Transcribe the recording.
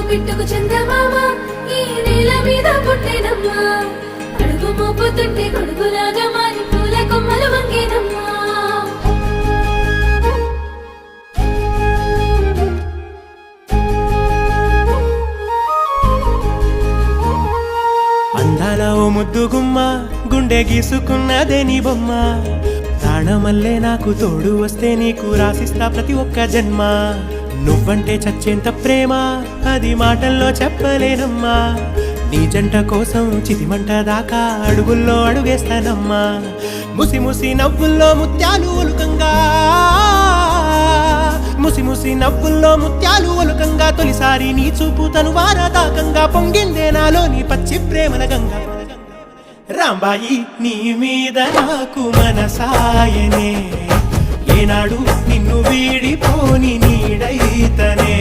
బిట్టుకు చందమామ ఈ నేల మీద పుట్టేనమ్మా అడుగు మోపుతుంటే కొడుకులాగా మారి పూల కొమ్మలు వంగేనమ్మా అందాల ఓ ముద్దు గుమ్మ గుండె గీసుకున్నదే నీ బొమ్మ ప్రాణమల్లే నాకు తోడు వస్తే నీకు రాసిస్తా ప్రతి ఒక్క జన్మ నువ్వంటే చచ్చేంత ప్రేమ అది మాటల్లో చెప్పలేనమ్మా నీ జంట కోసం చితిమంట దాకా అడుగుల్లో అడుగేస్తానమ్మా ముసి ముసి నవ్వుల్లో ముత్యాలు ఒలుకంగా ముసి ముసి నవ్వుల్లో ముత్యాలు ఒలుకంగా తొలిసారి నీ చూపు తను వారదాకంగా పొంగిందే నాలో నీ పచ్చి ప్రేమల గంగా రాంబాయి నీ మీద నాకు మనసాయనే ఏనాడు నిన్ను వీడిపోని నీడైతనే